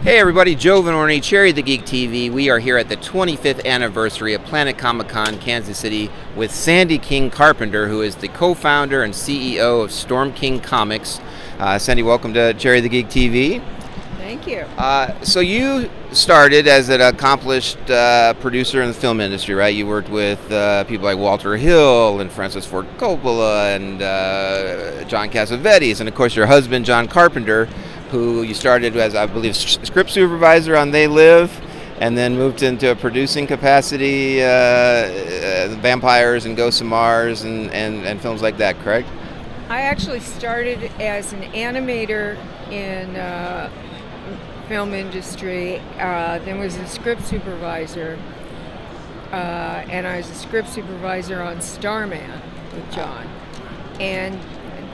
Hey everybody, Joe Vanourney, Cherry the Geek TV. We are here at the 25th anniversary of Planet Comic-Con, Kansas City, with Sandy King Carpenter, who is the co-founder and CEO of Storm King Comics. Sandy, welcome to Cherry the Geek TV. Thank you. So you started as an accomplished producer in the film industry, right? You worked with people like Walter Hill and Francis Ford Coppola and John Cassavetes, and of course your husband, John Carpenter, who you started as, I believe, script supervisor on They Live, and then moved into a producing capacity, Vampires and Ghosts of Mars and films like that, correct? I actually started as an animator in film industry, then was a script supervisor, and I was a script supervisor on Starman with John, and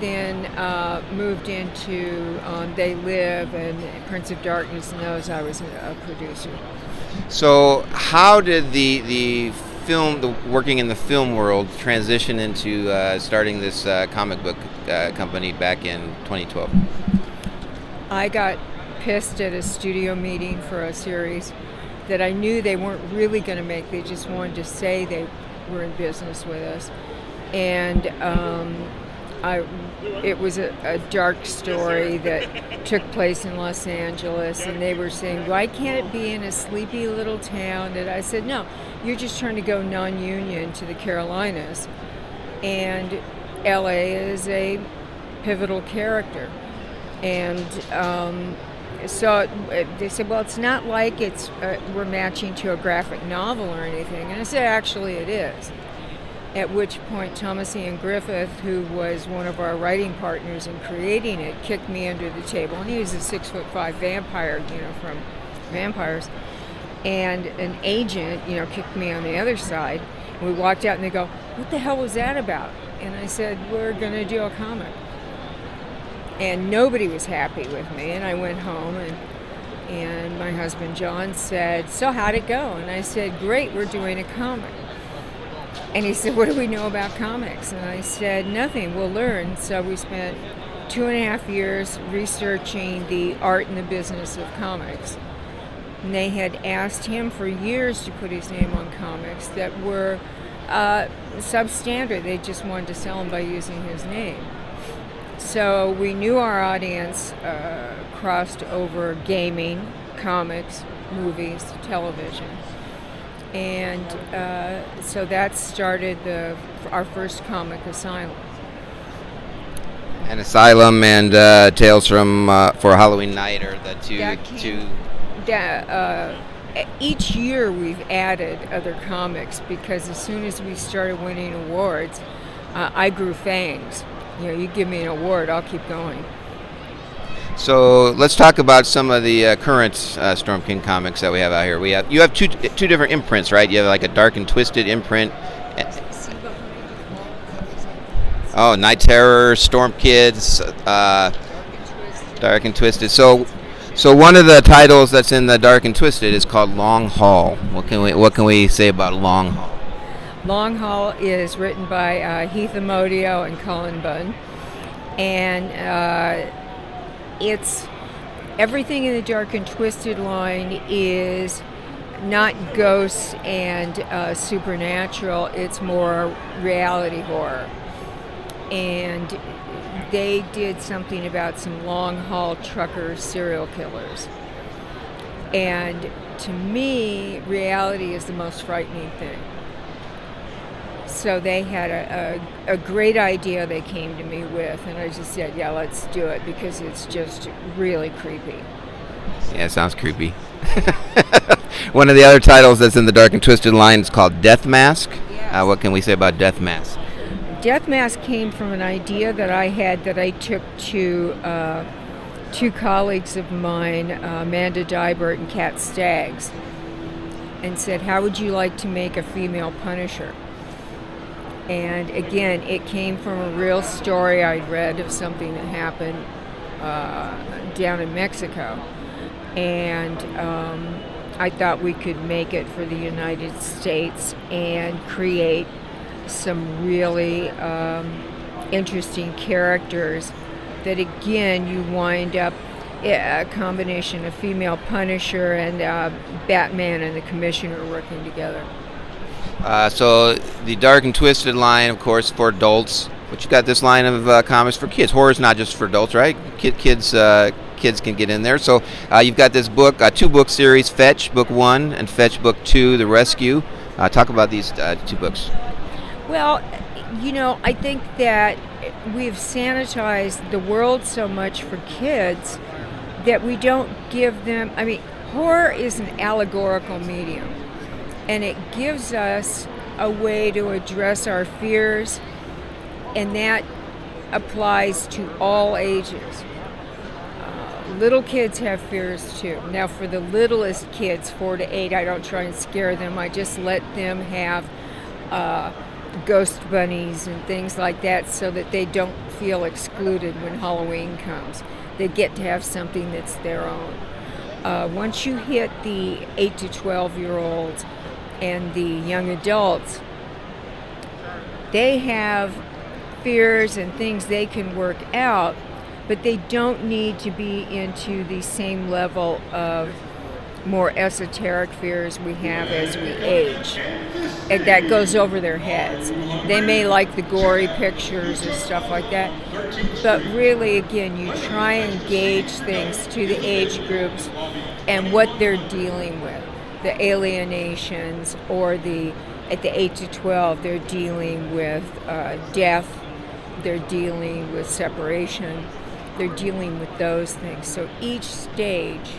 then moved into They Live and Prince of Darkness, and those I was a producer. So how did the working in the film world transition into starting this comic book company back in 2012? I got pissed at a studio meeting for a series that I knew they weren't really going to make. They just wanted to say they were in business with us. And it was a dark story that took place in Los Angeles, and they were saying, why can't it be in a sleepy little town? And I said, no, you're just trying to go non-union to the Carolinas, and LA is a pivotal character. And so they said, well, it's not like we're matching to a graphic novel or anything. And I said, actually it is. At which point Thomas Ian Griffith, who was one of our writing partners in creating it, kicked me under the table. And he was a 6'5" vampire, from Vampires. And an agent, kicked me on the other side. And we walked out and they go, what the hell was that about? And I said, we're going to do a comic. And nobody was happy with me. And I went home and my husband John said, so how'd it go? And I said, great, we're doing a comic. And he said, what do we know about comics? And I said, nothing, we'll learn. So we spent 2.5 years researching the art and the business of comics. And they had asked him for years to put his name on comics that were substandard. They just wanted to sell them by using his name. So we knew our audience crossed over gaming, comics, movies, television. And so that started our first comic, Asylum. And Asylum and Tales from for Halloween Night are the two. Each year we've added other comics because as soon as we started winning awards, I grew fangs. You give me an award, I'll keep going. So let's talk about some of the current Storm King comics that we have out here. You have two different imprints, right? You have like a Dark and Twisted imprint. Oh, Night Terror, Storm Kids, Dark and Twisted. So one of the titles that's in the Dark and Twisted is called Long Haul. What can we say about Long Haul? Long Haul is written by Heath Amodio and Colin Bunn, and it's everything in the Dark and Twisted line is not ghosts and supernatural. It's more reality horror, and they did something about some long-haul trucker serial killers. And to me, reality is the most frightening thing. So they had a great idea they came to me with, and I just said, yeah, let's do it, because it's just really creepy. Yeah, it sounds creepy. One of the other titles that's in the Dark and Twisted line is called Death Mask. Yes. What can we say about Death Mask? Death Mask came from an idea that I had that I took to two colleagues of mine, Amanda Dybert and Kat Staggs, and said, how would you like to make a female Punisher? And again, it came from a real story I'd read of something that happened down in Mexico. And I thought we could make it for the United States and create some really interesting characters that, again, you wind up a combination of female Punisher and Batman and the Commissioner working together. So the Dark and Twisted line, of course, for adults. But you got this line of comics for kids. Horror is not just for adults, right? Kids can get in there. So you've got this book, 2-book series, Fetch Book 1 and Fetch Book 2, The Rescue. Talk about these 2 books. Well, I think that we've sanitized the world so much for kids that we don't give them. I mean, horror is an allegorical medium, and it gives us a way to address our fears, and that applies to all ages. Little kids have fears too. Now, for the littlest kids, 4 to 8, I don't try and scare them. I just let them have ghost bunnies and things like that so that they don't feel excluded when Halloween comes. They get to have something that's their own. Once you hit the 8 to 12-year-olds and the young adults, they have fears and things they can work out, but they don't need to be into the same level of more esoteric fears we have as we age. And that goes over their heads. They may like the gory pictures and stuff like that, but really, again, you try and gauge things to the age groups and what they're dealing with. The alienations, or at the 8 to 12, they're dealing with death, they're dealing with separation, they're dealing with those things. So each stage,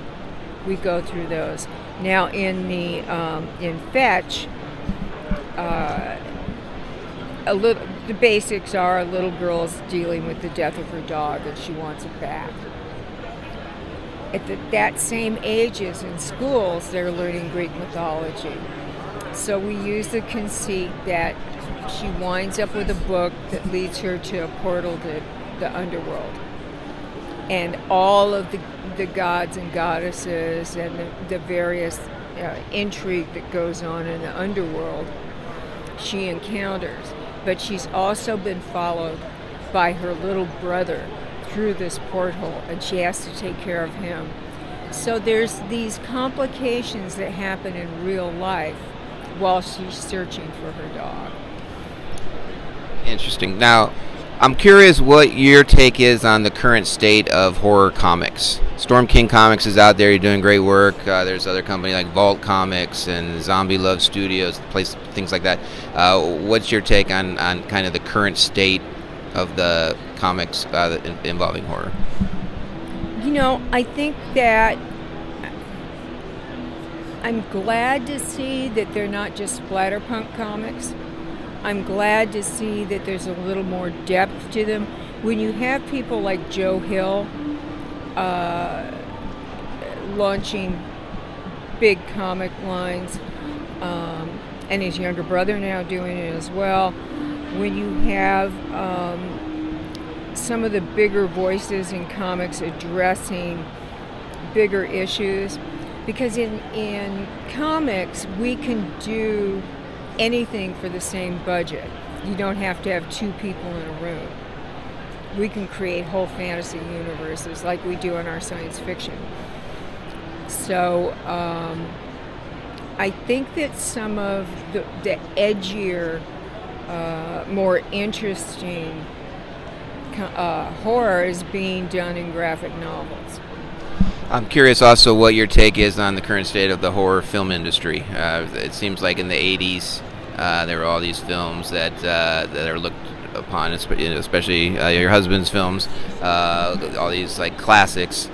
we go through those. Now in Fetch, the basics are a little girl's dealing with the death of her dog and she wants it back. At that same ages in schools, they're learning Greek mythology. So we use the conceit that she winds up with a book that leads her to a portal to the underworld. And all of the gods and goddesses and the various intrigue that goes on in the underworld she encounters. But she's also been followed by her little brother through this porthole, and she has to take care of him. So there's these complications that happen in real life while she's searching for her dog. Interesting. Now, I'm curious what your take is on the current state of horror comics. Storm King Comics is out there. You're doing great work. There's other companies like Vault Comics and Zombie Love Studios, things like that. What's your take on kind of the current state of the comics involving horror? I think that I'm glad to see that they're not just splatterpunk comics. I'm glad to see that there's a little more depth to them. When you have people like Joe Hill launching big comic lines, and his younger brother now doing it as well, when you have some of the bigger voices in comics addressing bigger issues, because in comics we can do anything for the same budget. You don't have to have 2 people in a room. We can create whole fantasy universes like we do in our science fiction. So I think that some of the edgier, more interesting horror is being done in graphic novels. I'm curious also what your take is on the current state of the horror film industry. It seems like in the 80s, there were all these films that are looked upon, especially your husband's films, all these like classics.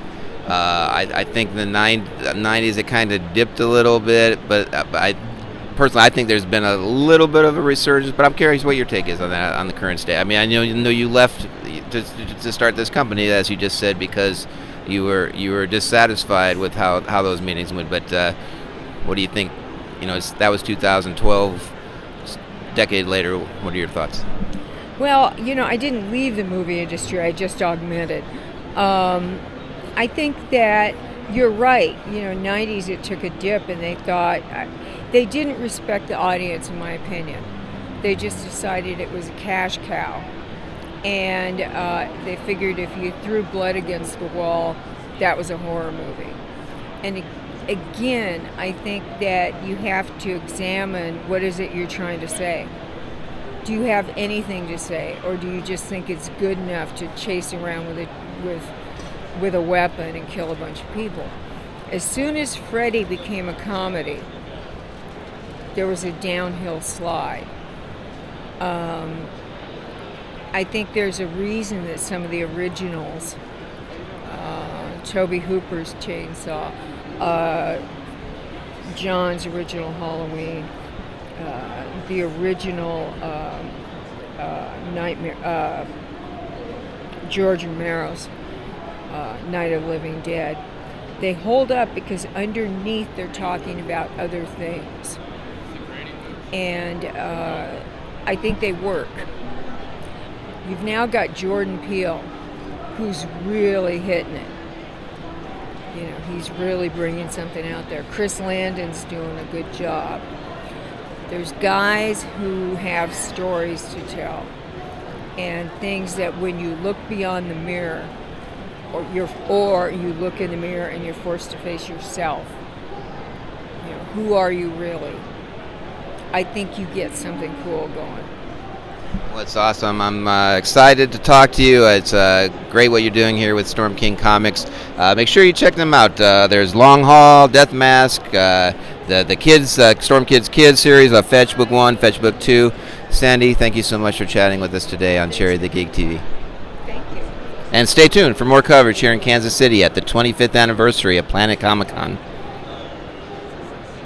I think the 90s it kind of dipped a little bit, but I think there's been a little bit of a resurgence. But I'm curious what your take is on that, on the current state. I mean, I know you left to start this company, as you just said, because you were dissatisfied with how those meetings went. But what do you think? That was 2012. Decade later, what are your thoughts? Well, I didn't leave the movie industry. I just augmented. I think that you're right. 90s it took a dip, and they didn't respect the audience, in my opinion. They just decided it was a cash cow, and they figured if you threw blood against the wall, that was a horror movie. And again, I think that you have to examine what is it you're trying to say. Do you have anything to say, or do you just think it's good enough to chase around with a weapon and kill a bunch of people? As soon as Freddy became a comedy, there was a downhill slide. I think there's a reason that some of the originals, Tobe Hooper's Chainsaw, John's original Halloween, the original Nightmare, George Romero's Night of the Living Dead, they hold up because underneath they're talking about other things. And I think they work. You've now got Jordan Peele, who's really hitting it. You know, he's really bringing something out there. Chris Landon's doing a good job. There's guys who have stories to tell, and things that when you look beyond the mirror, or you look in the mirror and you're forced to face yourself. You know, who are you really? I think you get something cool going. Well, it's awesome. I'm excited to talk to you. It's great what you're doing here with Storm King Comics. Make sure you check them out. There's Long Haul, Death Mask, the kids, Storm Kids series, Fetch Book 1, Fetch Book 2. Sandy, thank you so much for chatting with us today on Cherry the Geek TV. Thank you. And stay tuned for more coverage here in Kansas City at the 25th anniversary of Planet Comic-Con.